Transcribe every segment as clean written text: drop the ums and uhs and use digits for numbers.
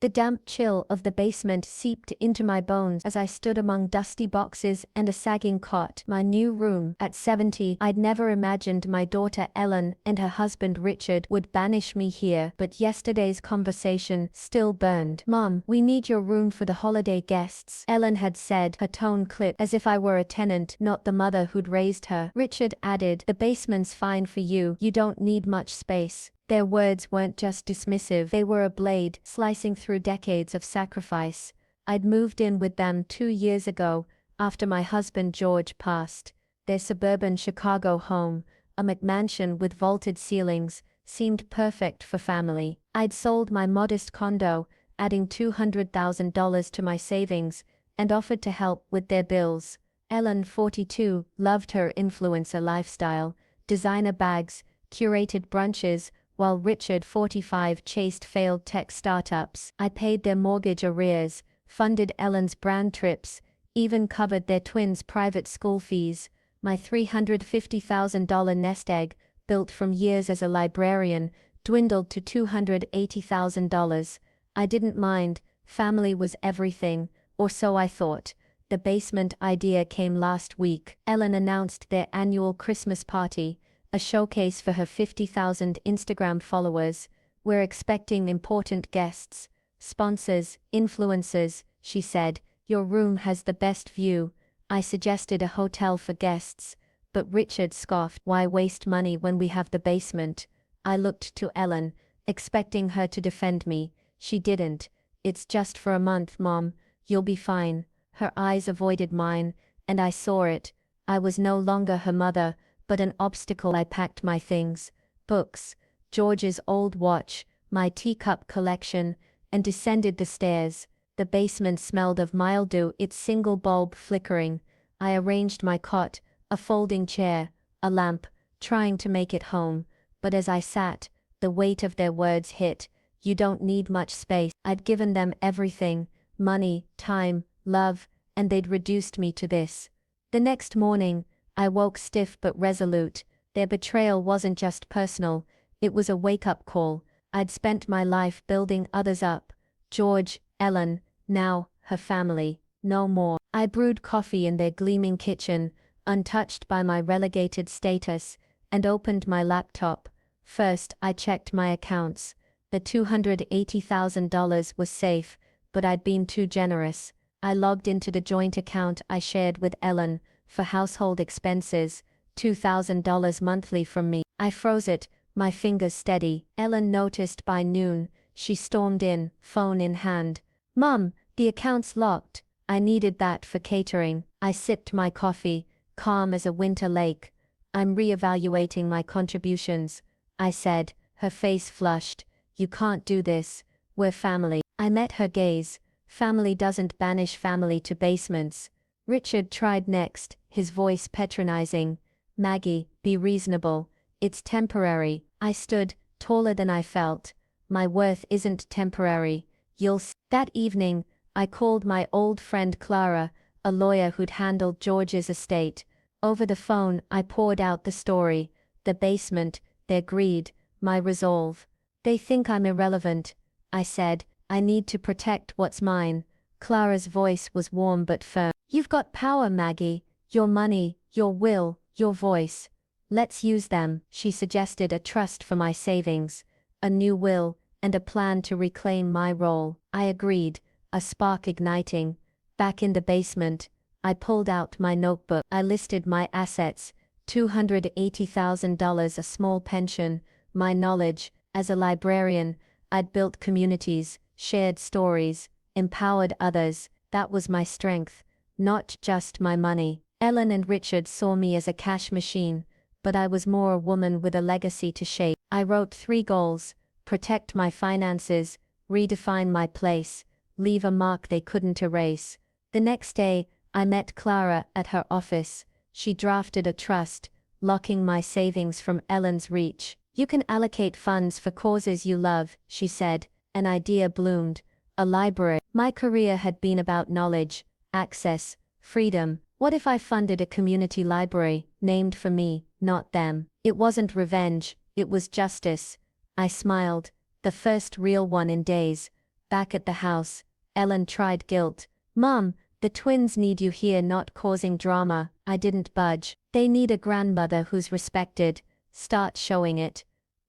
The damp chill of the basement seeped into my bones as I stood among dusty boxes and a sagging cot. My new room. At 70, I'd never imagined my daughter Ellen and her husband Richard would banish me here, but yesterday's conversation still burned. "Mom, we need your room for the holiday guests," Ellen had said, her tone clipped as if I were a tenant, not the mother who'd raised her. Richard added, "The basement's fine for you. You don't need much space." Their words weren't just dismissive, they were a blade, slicing through decades of sacrifice. I'd moved in with them 2 years ago, after my husband George passed. Their suburban Chicago home, a McMansion with vaulted ceilings, seemed perfect for family. I'd sold my modest condo, adding $200,000 to my savings, and offered to help with their bills. Ellen, 42, loved her influencer lifestyle, designer bags, curated brunches, while Richard, 45, chased failed tech startups. I paid their mortgage arrears, funded Ellen's brand trips, even covered their twins' private school fees. My $350,000 nest egg, built from years as a librarian, dwindled to $280,000. I didn't mind, family was everything, or so I thought. The basement idea came last week. Ellen announced their annual Christmas party, a showcase for her 50,000 Instagram followers. "We're expecting important guests, sponsors, influencers," she said. "Your room has the best view." I suggested a hotel for guests, but Richard scoffed. "Why waste money when we have the basement?" I looked to Ellen, expecting her to defend me. She didn't. "It's just for a month, Mom. You'll be fine." Her eyes avoided mine, and I saw it. I was no longer her mother, but an obstacle. I packed my things, books, George's old watch, my teacup collection, and descended the stairs. The basement smelled of mildew, its single bulb flickering. I arranged my cot, a folding chair, a lamp, trying to make it home, but as I sat, the weight of their words hit. "You don't need much space." I'd given them everything, money, time, love, and they'd reduced me to this. The next morning, I woke stiff but resolute. Their betrayal wasn't just personal, it was a wake-up call. I'd spent my life building others up. George, Ellen, now, her family. No more. I brewed coffee in their gleaming kitchen, untouched by my relegated status, and opened my laptop. First, I checked my accounts. The $280,000 was safe, but I'd been too generous. I logged into the joint account I shared with Ellen, for household expenses, $2,000 monthly from me. I froze it, my fingers steady. Ellen noticed by noon. She stormed in, phone in hand. "Mom, the account's locked." I needed that for catering. I sipped my coffee, calm as a winter lake. "I'm reevaluating my contributions," I said, her face flushed. "You can't do this. We're family." I met her gaze. Family doesn't banish family to basements. Richard tried next, his voice patronizing. "Maggie, be reasonable. It's temporary." I stood, taller than I felt. "My worth isn't temporary. You'll see." That evening, I called my old friend Clara, a lawyer who'd handled George's estate. Over the phone, I poured out the story. The basement, their greed, my resolve. "They think I'm irrelevant," I said. "I need to protect what's mine." Clara's voice was warm but firm. "You've got power, Maggie. Your money, your will, your voice. Let's use them." She suggested a trust for my savings, a new will, and a plan to reclaim my role. I agreed, a spark igniting. Back in the basement, I pulled out my notebook. I listed my assets, $280,000, a small pension, my knowledge. As a librarian, I'd built communities, shared stories, empowered others. That was my strength, not just my money. Ellen and Richard saw me as a cash machine, but I was more a woman with a legacy to shape. I wrote 3 goals: protect my finances, redefine my place, leave a mark they couldn't erase. The next day, I met Clara at her office. She drafted a trust, locking my savings from Ellen's reach. "You can allocate funds for causes you love," she said. An idea bloomed. A library. My career had been about knowledge, access, freedom. What if I funded a community library, named for me, not them? It wasn't revenge, it was justice. I smiled. The first real one in days. Back at the house, Ellen tried guilt. Mom, the twins need you here, not causing drama. I didn't budge. They need a grandmother who's respected. Start showing it.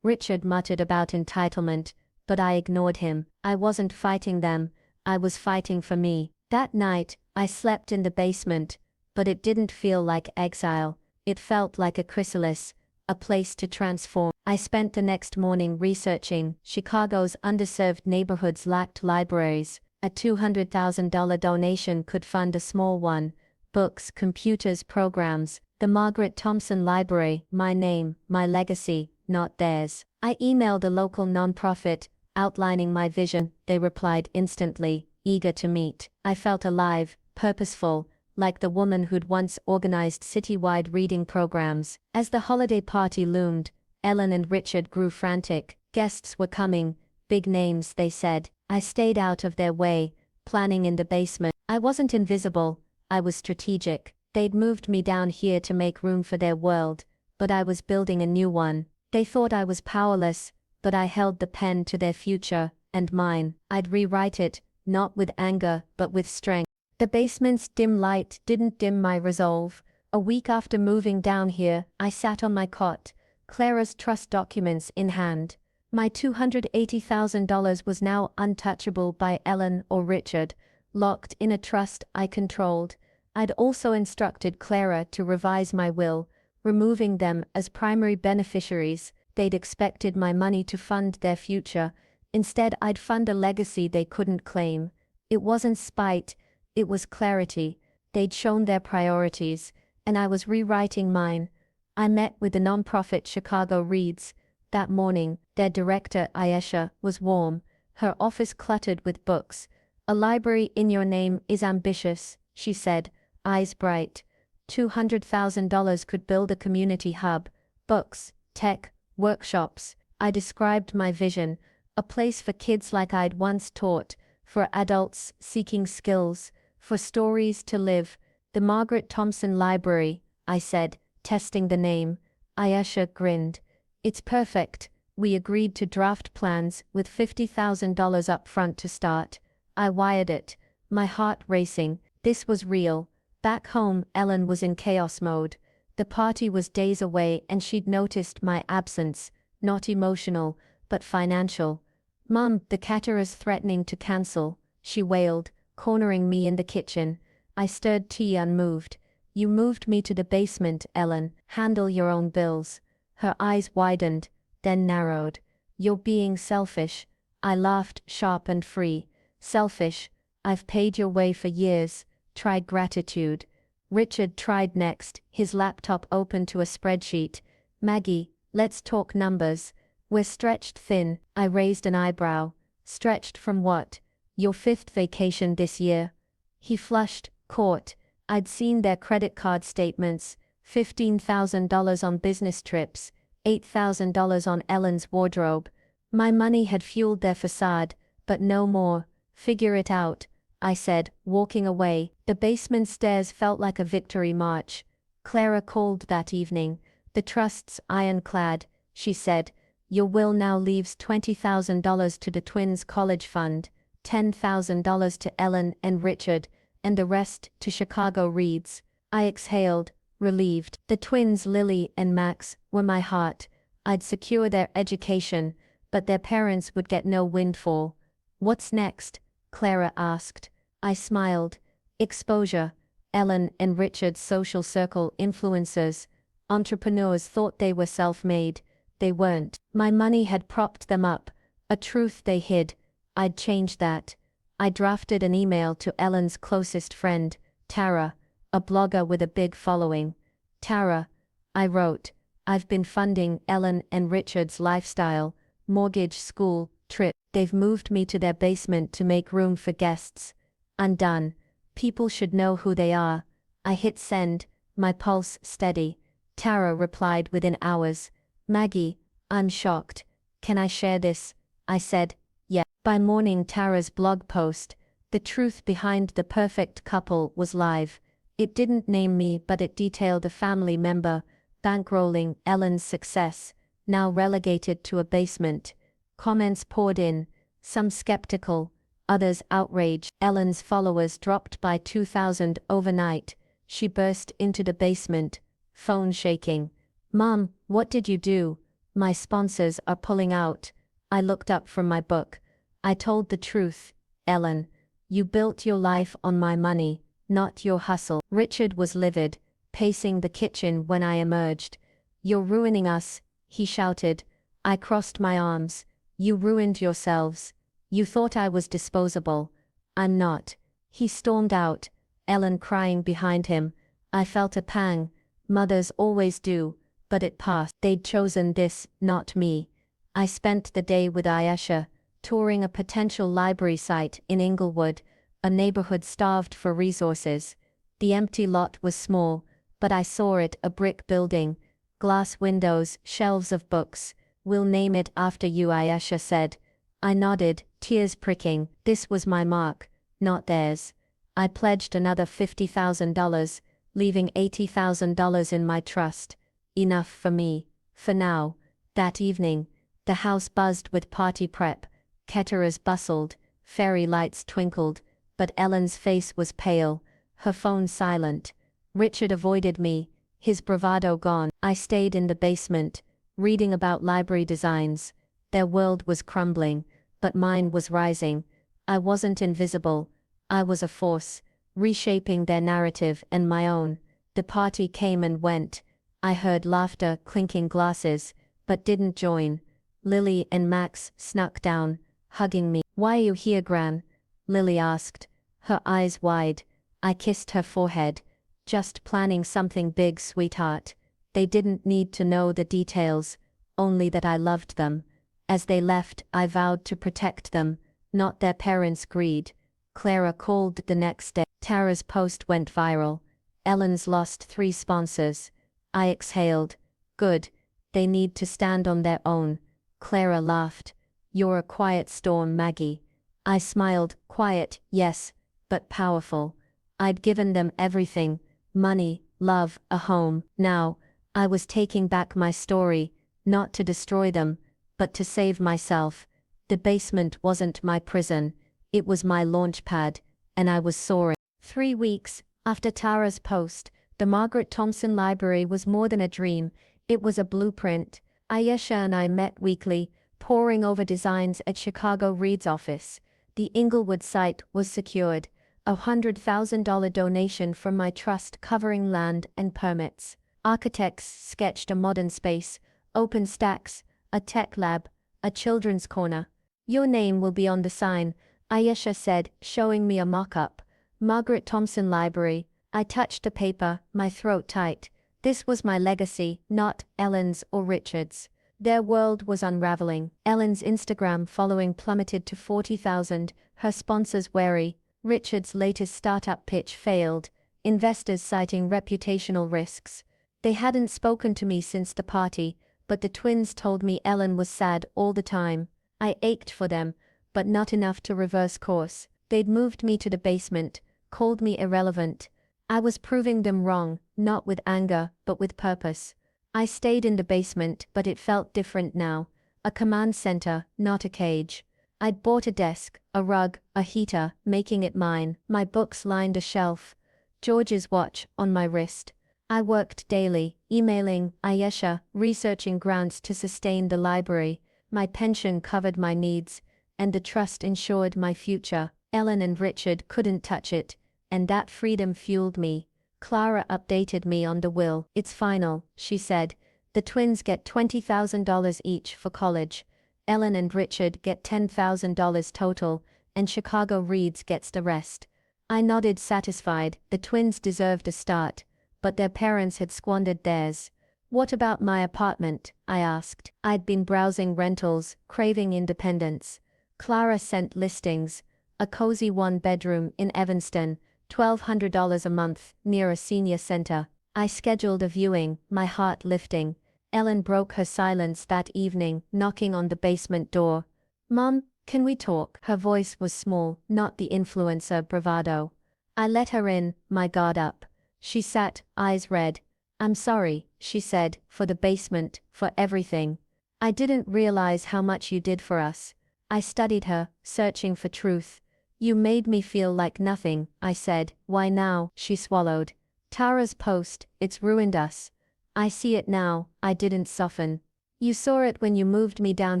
Richard muttered about entitlement, but I ignored him. I wasn't fighting them, I was fighting for me. That night, I slept in the basement, but it didn't feel like exile. It felt like a chrysalis, a place to transform. I spent the next morning researching. Chicago's underserved neighborhoods lacked libraries. A $200,000 donation could fund a small one. Books, computers, programs. The Margaret Thompson Library, my name, my legacy, not theirs. I emailed a local nonprofit, outlining my vision. They replied instantly, eager to meet. I felt alive, purposeful, like the woman who'd once organized citywide reading programs. As the holiday party loomed, Ellen and Richard grew frantic. Guests were coming, big names, they said. I stayed out of their way, planning in the basement. I wasn't invisible, I was strategic. They'd moved me down here to make room for their world, but I was building a new one. They thought I was powerless, but I held the pen to their future, and mine. I'd rewrite it, not with anger, but with strength. The basement's dim light didn't dim my resolve. A week after moving down here, I sat on my cot, Clara's trust documents in hand. My $280,000 was now untouchable by Ellen or Richard, locked in a trust I controlled. I'd also instructed Clara to revise my will, removing them as primary beneficiaries. They'd expected my money to fund their future. Instead, I'd fund a legacy they couldn't claim. It wasn't spite, it was clarity. They'd shown their priorities, and I was rewriting mine. I met with the nonprofit Chicago Reads. That morning, their director, Ayesha, was warm, her office cluttered with books. A library in your name is ambitious, she said, eyes bright. $200,000 could build a community hub. Books, tech, workshops. I described my vision, a place for kids like I'd once taught, for adults seeking skills, for stories to live. The Margaret Thompson Library, I said, testing the name. Ayesha grinned. It's perfect. We agreed to draft plans with $50,000 up front to start. I wired it, my heart racing. This was real. Back home, Ellen was in chaos mode. The party was days away and she'd noticed my absence, not emotional, but financial. Mom, the caterer's threatening to cancel, she wailed, cornering me in the kitchen. I stirred tea unmoved. You moved me to the basement, Ellen. Handle your own bills. Her eyes widened, then narrowed. You're being selfish. I laughed, sharp and free. Selfish. I've paid your way for years. Try gratitude. Richard tried next, his laptop open to a spreadsheet. Maggie, let's talk numbers. We're stretched thin. I raised an eyebrow. Stretched from what? Your fifth vacation this year. He flushed, caught. I'd seen their credit card statements. $15,000 on business trips. $8,000 on Ellen's wardrobe. My money had fueled their facade, but no more. Figure it out, I said, walking away. The basement stairs felt like a victory march. Clara called that evening. The trust's ironclad, she said. Your will now leaves $20,000 to the twins' college fund, $10,000 to Ellen and Richard, and the rest to Chicago Reads. I exhaled, relieved. The twins Lily and Max were my heart. I'd secure their education, but their parents would get no windfall. What's next? Clara asked. I smiled. Exposure. Ellen and Richard's social circle influencers. Entrepreneurs thought they were self-made. They weren't. My money had propped them up, a truth they hid. I'd change that. I drafted an email to Ellen's closest friend, Tara, a blogger with a big following. Tara, I wrote, I've been funding Ellen and Richard's lifestyle, mortgage, school, trip. They've moved me to their basement to make room for guests. I'm done. People should know who they are. I hit send, my pulse steady. Tara replied within hours. Maggie, I'm shocked. Can I share this? I said, yeah. By morning, Tara's blog post, The Truth Behind the Perfect Couple, was live. It didn't name me, but it detailed a family member, bankrolling Ellen's success, now relegated to a basement. Comments poured in, some skeptical, others outraged. Ellen's followers dropped by 2,000 overnight. She burst into the basement, phone shaking. "Mom, what did you do? My sponsors are pulling out." I looked up from my book. "I told the truth, Ellen. You built your life on my money, not your hustle." Richard was livid, pacing the kitchen when I emerged. "You're ruining us," he shouted. I crossed my arms. "You ruined yourselves. You thought I was disposable. I'm not." He stormed out, Ellen crying behind him. I felt a pang. Mothers always do, but it passed. They'd chosen this, not me. I spent the day with Ayesha, touring a potential library site in Inglewood, a neighborhood starved for resources. The empty lot was small, but I saw it a brick building, glass windows, shelves of books. "We'll name it after you," Ayesha said. I nodded, tears pricking. This was my mark, not theirs. I pledged another $50,000, leaving $80,000 in my trust. Enough for me, for now. That evening, the house buzzed with party prep. Caterers bustled, fairy lights twinkled, but Ellen's face was pale, her phone silent. Richard avoided me, his bravado gone. I stayed in the basement, reading about library designs. Their world was crumbling, but mine was rising. I wasn't invisible. I was a force, reshaping their narrative and my own. The party came and went. I heard laughter, clinking glasses, but didn't join. Lily and Max snuck down, hugging me. "Why are you here, Gran?" Lily asked, her eyes wide. I kissed her forehead. "Just planning something big, sweetheart." They didn't need to know the details, only that I loved them. As they left, I vowed to protect them, not their parents' greed. Clara called the next day. Tara's post went viral. Ellen's lost 3 sponsors. I exhaled. Good. They need to stand on their own. Clara laughed. "You're a quiet storm, Maggie." I smiled. Quiet, yes, but powerful. I'd given them everything: money, love, a home. Now, I was taking back my story, not to destroy them, but to save myself. The basement wasn't my prison. It was my launch pad, and I was soaring. 3 weeks after Tara's post, the Margaret Thompson Library was more than a dream. It was a blueprint. Ayesha and I met weekly, poring over designs at Chicago Reed's office. The Inglewood site was secured, a $100,000 donation from my trust covering land and permits. Architects sketched a modern space, open stacks, a tech lab, a children's corner. "Your name will be on the sign," Ayesha said, showing me a mock-up. "Margaret Thompson Library." I touched the paper, my throat tight. This was my legacy, not Ellen's or Richard's. Their world was unraveling. Ellen's Instagram following plummeted to 40,000, her sponsors wary. Richard's latest startup pitch failed, investors citing reputational risks. They hadn't spoken to me since the party, but the twins told me Ellen was sad all the time. I ached for them, but not enough to reverse course. They'd moved me to the basement, called me irrelevant. I was proving them wrong, not with anger, but with purpose. I stayed in the basement, but it felt different now. A command center, not a cage. I'd bought a desk, a rug, a heater, making it mine. My books lined a shelf. George's watch on my wrist. I worked daily, emailing Ayesha, researching grants to sustain the library. My pension covered my needs, and the trust ensured my future. Ellen and Richard couldn't touch it, and that freedom fueled me. Clara updated me on the will. "It's final," she said. "The twins get $20,000 each for college. Ellen and Richard get $10,000 total, and Chicago Reed's gets the rest." I nodded satisfied. The twins deserved a start, but their parents had squandered theirs. "What about my apartment?" I asked. I'd been browsing rentals, craving independence. Clara sent listings. A cozy 1-bedroom in Evanston, $1,200 a month, near a senior center. I scheduled a viewing, my heart lifting. Ellen broke her silence that evening, knocking on the basement door. "Mom, can we talk?" Her voice was small, not the influencer bravado. I let her in, my guard up. She sat, eyes red. "I'm sorry," she said, "for the basement, for everything. I didn't realize how much you did for us." I studied her, searching for truth. You made me feel like nothing, I said. Why now? She swallowed. Tara's post, it's ruined us. I see it now, I didn't soften. You saw it when you moved me down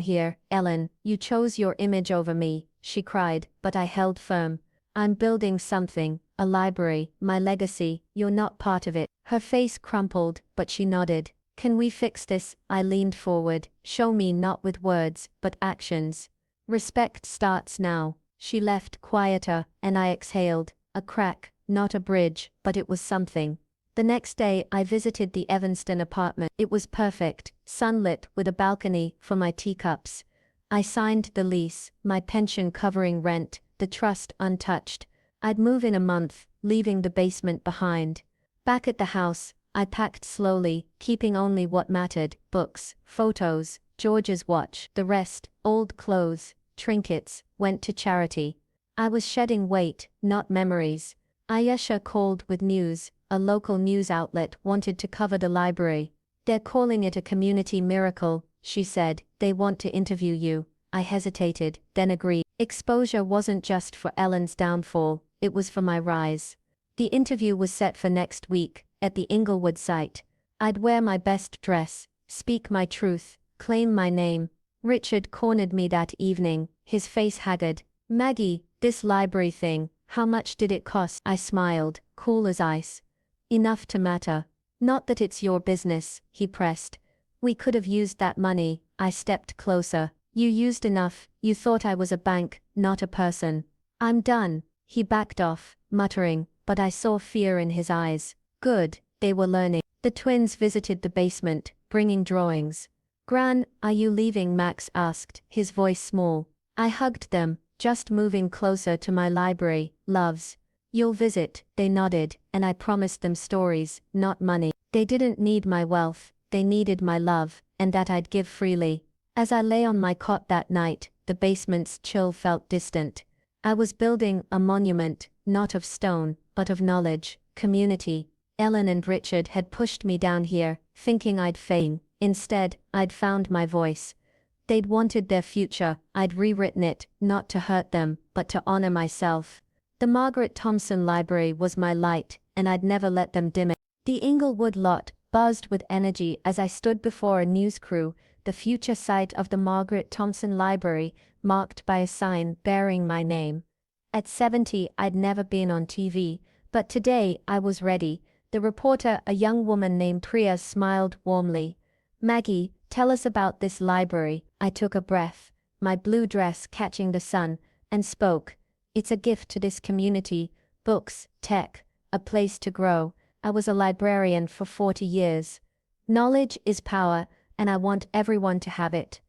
here, Ellen. You chose your image over me, she cried, but I held firm. I'm building something, a library, my legacy, you're not part of it. Her face crumpled, but she nodded. Can we fix this? I leaned forward. Show me not with words, but actions. Respect starts now. She left quieter, and I exhaled. A crack, not a bridge, but it was something. The next day I visited the Evanston apartment. It was perfect, sunlit with a balcony for my teacups. I signed the lease, my pension covering rent, the trust untouched. I'd move in a month, leaving the basement behind. Back at the house, I packed slowly, keeping only what mattered: books, photos, George's watch. The rest, old clothes, trinkets, went to charity. I was shedding weight, not memories. Ayesha called with news. A local news outlet wanted to cover the library. They're calling it a community miracle, she said. They want to interview you. I hesitated, then agreed. Exposure wasn't just for Ellen's downfall, it was for my rise. The interview was set for next week, at the Inglewood site. I'd wear my best dress, speak my truth, claim my name. Richard cornered me that evening, his face haggard. Maggie, this library thing, how much did it cost? I smiled, cool as ice. Enough to matter. Not that it's your business, he pressed. We could have used that money. I stepped closer. You used enough. You thought I was a bank, not a person. I'm done. He backed off, muttering, but I saw fear in his eyes. Good, they were learning. The twins visited the basement, bringing drawings. Gran, are you leaving? Max asked, his voice small. I hugged them, just moving closer to my library, loves. You'll visit, they nodded, and I promised them stories, not money. They didn't need my wealth, they needed my love, and that I'd give freely. As I lay on my cot that night, the basement's chill felt distant. I was building a monument, not of stone, but of knowledge, community. Ellen and Richard had pushed me down here, thinking I'd fade. Instead, I'd found my voice. They'd wanted their future, I'd rewritten it, not to hurt them, but to honor myself. The Margaret Thompson Library was my light, and I'd never let them dim it. The Inglewood lot buzzed with energy as I stood before a news crew, the future site of the Margaret Thompson Library, marked by a sign bearing my name. At 70, I'd never been on TV, but today I was ready. The reporter, a young woman named Priya, smiled warmly. Maggie, tell us about this library. I took a breath, my blue dress catching the sun, and spoke. It's a gift to this community, books, tech, a place to grow. I was a librarian for 40 years. Knowledge is power, and I want everyone to have it.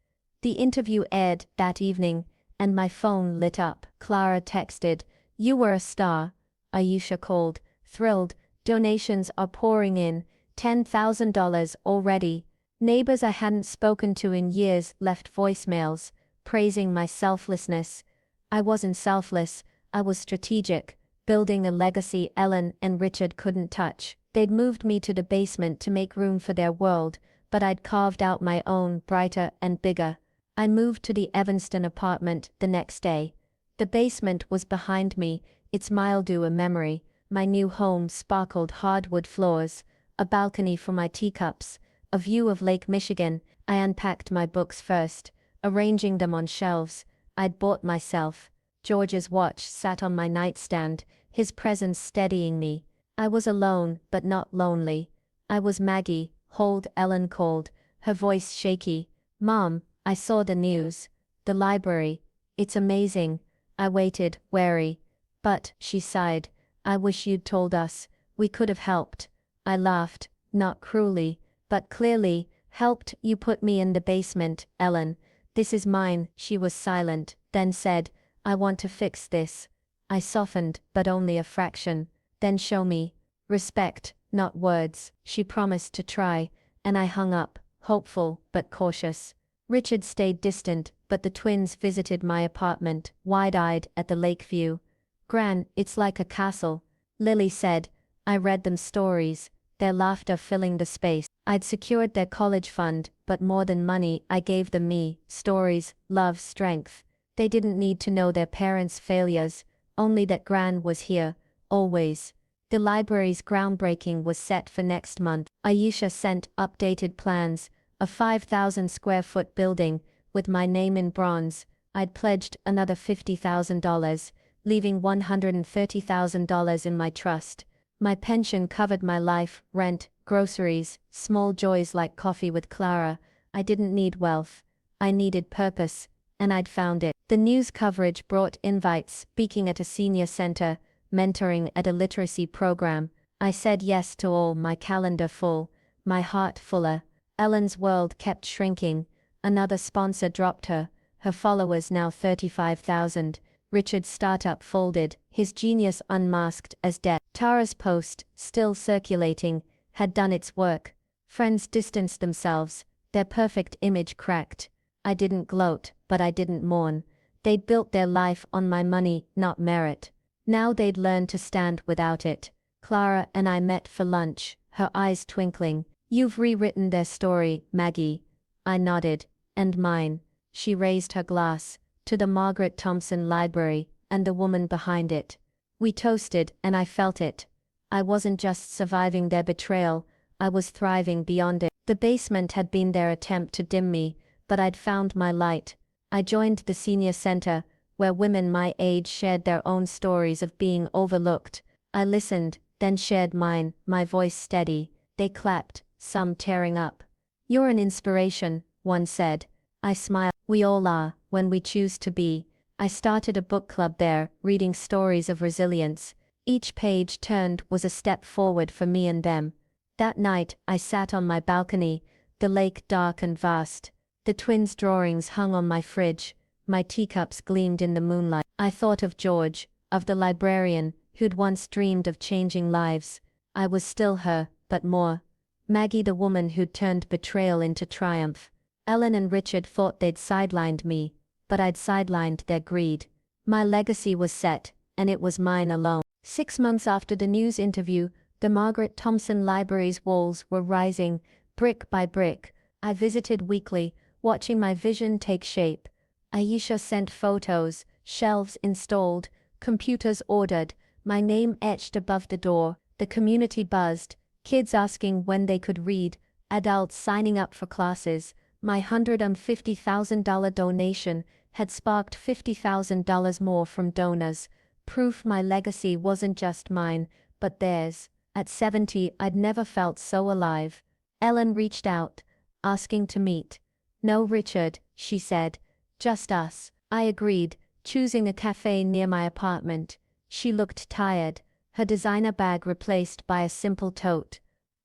The interview aired that evening, and my phone lit up. Clara texted, "You were a star." Ayesha called, thrilled. Donations are pouring in, $10,000 already. Neighbors I hadn't spoken to in years left voicemails, praising my selflessness. I wasn't selfless, I was strategic, building a legacy Ellen and Richard couldn't touch. They'd moved me to the basement to make room for their world, but I'd carved out my own, brighter and bigger. I moved to the Evanston apartment the next day. The basement was behind me, its mildew a memory. My new home sparkled hardwood floors, a balcony for my teacups, a view of Lake Michigan. I unpacked my books first, arranging them on shelves I'd bought myself. George's watch sat on my nightstand, his presence steadying me. I was alone, but not lonely. I was Maggie, hold Ellen called, her voice shaky. Mom, I saw the news. The library. It's amazing. I waited, wary. But, she sighed, I wish you'd told us. We could have helped. I laughed, not cruelly, but clearly. Helped? You put me in the basement, Ellen. This is mine. She was silent, then said, I want to fix this. I softened, but only a fraction. Then show me. Respect, not words. She promised to try, and I hung up, hopeful, but cautious. Richard stayed distant, but the twins visited my apartment, wide-eyed at the lake view. Gran, it's like a castle, Lily said. I read them stories, their laughter filling the space. I'd secured their college fund, but more than money, I gave them me, stories, love, strength. They didn't need to know their parents' failures, only that Gran was here, always. The library's groundbreaking was set for next month. Aisha sent updated plans, a 5,000 square foot building, with my name in bronze. I'd pledged another $50,000, leaving $130,000 in my trust. My pension covered my life, rent, groceries, small joys like coffee with Clara. I didn't need wealth. I needed purpose, and I'd found it. The news coverage brought invites, speaking at a senior center, mentoring at a literacy program. I said yes to all, my calendar full, my heart fuller. Ellen's world kept shrinking. Another sponsor dropped her followers now 35,000. Richard's startup folded, his genius unmasked as debt. Tara's post, still circulating, had done its work. Friends distanced themselves, their perfect image cracked. I didn't gloat, but I didn't mourn. They'd built their life on my money, not merit. Now they'd learn to stand without it. Clara and I met for lunch, her eyes twinkling. You've rewritten their story, Maggie. I nodded. And mine. She raised her glass, to the Margaret Thompson Library, and the woman behind it. We toasted, and I felt it. I wasn't just surviving their betrayal, I was thriving beyond it. The basement had been their attempt to dim me, but I'd found my light. I joined the senior center, where women my age shared their own stories of being overlooked. I listened, then shared mine, my voice steady. They clapped, some tearing up. You're an inspiration, one said. I smiled. We all are, when we choose to be. I started a book club there, reading stories of resilience. Each page turned was a step forward for me and them. That night, I sat on my balcony, the lake dark and vast. The twins' drawings hung on my fridge, my teacups gleamed in the moonlight. I thought of George, of the librarian, who'd once dreamed of changing lives. I was still her, but more. Maggie, the woman who'd turned betrayal into triumph. Ellen and Richard thought they'd sidelined me, but I'd sidelined their greed. My legacy was set, and it was mine alone. 6 months after the news interview, the Margaret Thompson Library's walls were rising, brick by brick. I visited weekly, watching my vision take shape. Aisha sent photos, shelves installed, computers ordered, my name etched above the door. The community buzzed, kids asking when they could read, adults signing up for classes. My $150,000 donation had sparked $50,000 more from donors. Proof my legacy wasn't just mine, but theirs. At 70, I'd never felt so alive. Ellen reached out, asking to meet. No, Richard, she said. Just us. I agreed, choosing a cafe near my apartment. She looked tired, her designer bag replaced by a simple tote.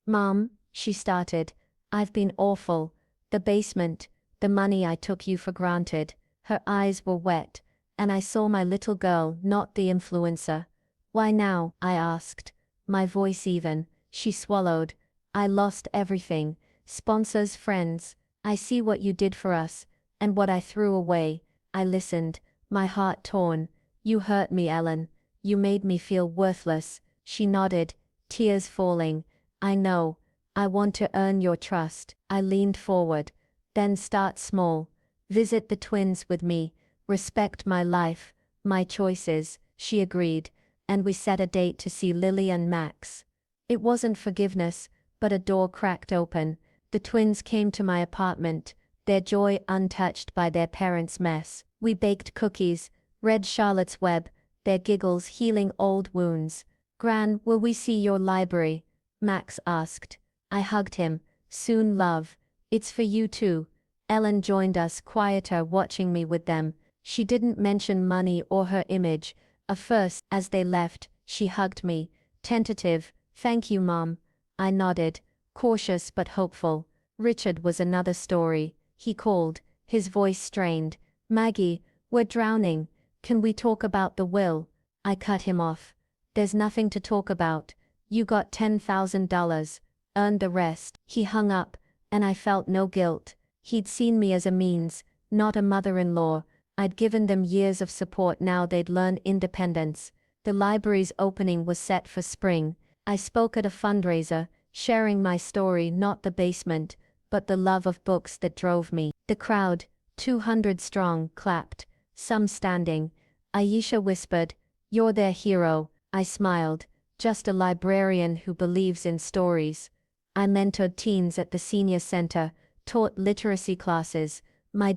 Mom, she started, I've been awful. The basement, the money I took you for granted. Her eyes were wet, and I saw my little girl, not the influencer. Why now? I asked. My voice even. She swallowed. I lost everything. Sponsors, friends. I see what you did for us, and what I threw away. I listened, my heart torn. You hurt me, Ellen. You made me feel worthless. She nodded, tears falling. I know. I want to earn your trust. I leaned forward. Then start small. Visit the twins with me. Respect my life, my choices, she agreed, and we set a date to see Lily and Max. It wasn't forgiveness, but a door cracked open. The twins came to my apartment, their joy untouched by their parents' mess. We baked cookies, read Charlotte's Web, their giggles healing old wounds. Gran, will we see your library? Max asked. I hugged him. Soon, love. It's for you too. Ellen joined us, quieter, watching me with them. She didn't mention money or her image. At first, as they left, she hugged me. Tentative. Thank you, Mom. I nodded, cautious but hopeful. Richard was another story. He called, his voice strained. Maggie, we're drowning. Can we talk about the will? I cut him off. There's nothing to talk about. You got $10,000. Earned the rest. He hung up, and I felt no guilt. He'd seen me as a means, not a mother-in-law. I'd given them years of support, now they'd learn independence. The library's opening was set for spring. I spoke at a fundraiser, sharing my story, not the basement, but the love of books that drove me. The crowd, 200 strong, clapped, some standing. Aisha whispered, You're their hero, I smiled, just a librarian who believes in stories. I mentored teens at the senior center, taught literacy classes. My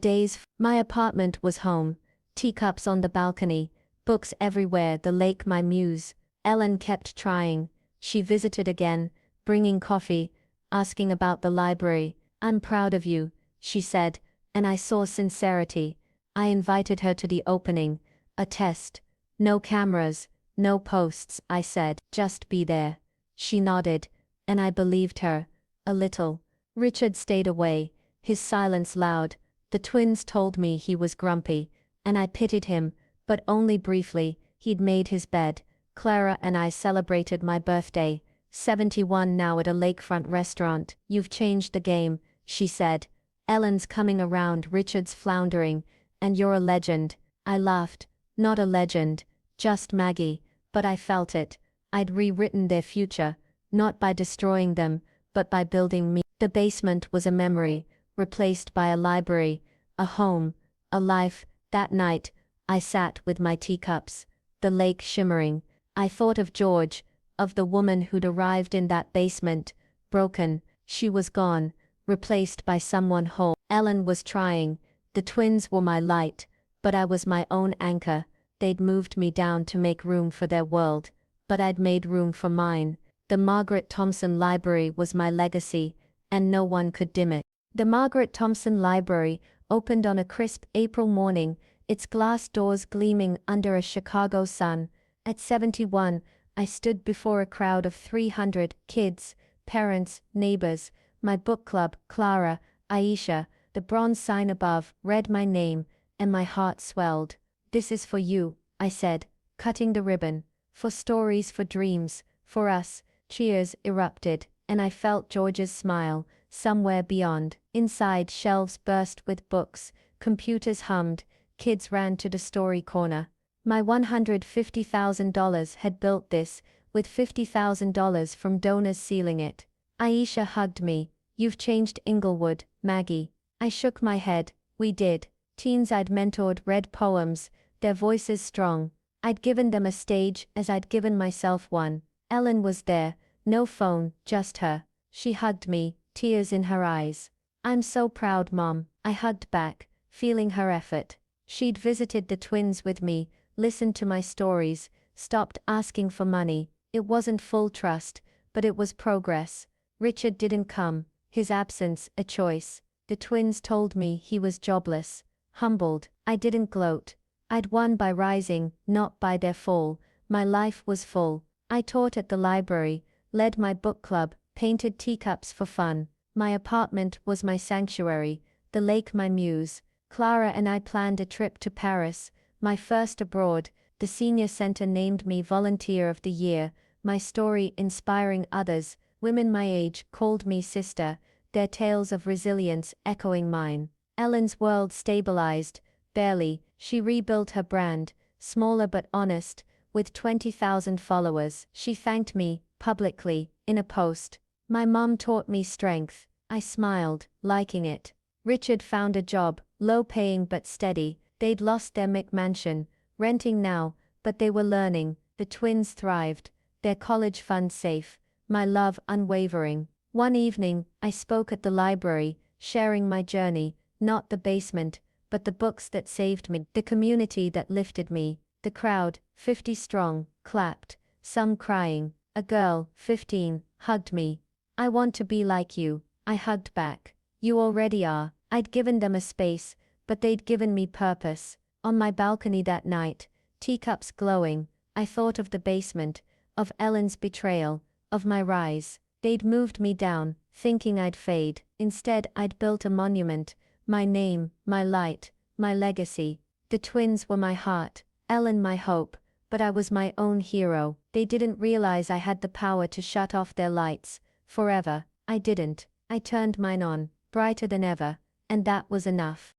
apartment was home, teacups on the balcony, books everywhere, the lake my muse. Ellen kept trying. She visited again, bringing coffee, asking about the library. I'm proud of you, she said, and I saw sincerity. I invited her to the opening, a test. No cameras, no posts, I said, just be there. She nodded, and I believed her, a little. Richard stayed away, his silence loud. The twins told me he was grumpy, and I pitied him, but only briefly. He'd made his bed. Clara and I celebrated my birthday, 71 now, at a lakefront restaurant. You've changed the game, she said. Ellen's coming around, Richard's floundering, and you're a legend. I laughed. Not a legend, just Maggie, but I felt it. I'd rewritten their future, not by destroying them, but by building me. The basement was a memory, replaced by a library, a home, a life. That night, I sat with my teacups, the lake shimmering. I thought of George, of the woman who'd arrived in that basement, broken. She was gone, replaced by someone whole. Ellen was trying. The twins were my light, but I was my own anchor. They'd moved me down to make room for their world, but I'd made room for mine. The Margaret Thompson Library was my legacy, and no one could dim it. The Margaret Thompson Library opened on a crisp April morning, its glass doors gleaming under a Chicago sun. At 71, I stood before a crowd of 300 kids, parents, neighbors. My book club, Clara, Aisha, the bronze sign above, read my name, and my heart swelled. This is for you, I said, cutting the ribbon. For stories, for dreams, for us. Cheers erupted, and I felt George's smile, somewhere beyond. Inside, shelves burst with books, computers hummed, kids ran to the story corner. My $150,000 had built this, with $50,000 from donors sealing it. Aisha hugged me. You've changed Inglewood, Maggie. I shook my head. We did. Teens I'd mentored read poems, their voices strong. I'd given them a stage as I'd given myself one. Ellen was there, no phone, just her. She hugged me, tears in her eyes. I'm so proud, Mom, I hugged back, feeling her effort. She'd visited the twins with me, listened to my stories, stopped asking for money. It wasn't full trust, but it was progress. Richard didn't come, his absence a choice. The twins told me he was jobless. Humbled, I didn't gloat. I'd won by rising, not by their fall. My life was full. I taught at the library, led my book club, painted teacups for fun. My apartment was my sanctuary, the lake my muse. Clara and I planned a trip to Paris, my first abroad. The senior center named me Volunteer of the Year, my story inspiring others. Women my age called me sister, their tales of resilience echoing mine. Ellen's world stabilized, barely. She rebuilt her brand, smaller but honest, with 20,000 followers. She thanked me, publicly, in a post. My mom taught me strength. I smiled, liking it. Richard found a job, low-paying but steady. They'd lost their McMansion, renting now, but they were learning. The twins thrived, their college fund safe, my love unwavering. One evening, I spoke at the library, sharing my journey, not the basement, but the books that saved me, the community that lifted me. The crowd, 50 strong, clapped, some crying. A girl, 15, hugged me. I want to be like you, I hugged back. You already are. I'd given them a space, but they'd given me purpose. On my balcony that night, teacups glowing, I thought of the basement, of Ellen's betrayal, of my rise. They'd moved me down, thinking I'd fade. Instead, I'd built a monument, my name, my light, my legacy. The twins were my heart, Ellen my hope, but I was my own hero. They didn't realize I had the power to shut off their lights, forever. I didn't. I turned mine on, brighter than ever, and that was enough.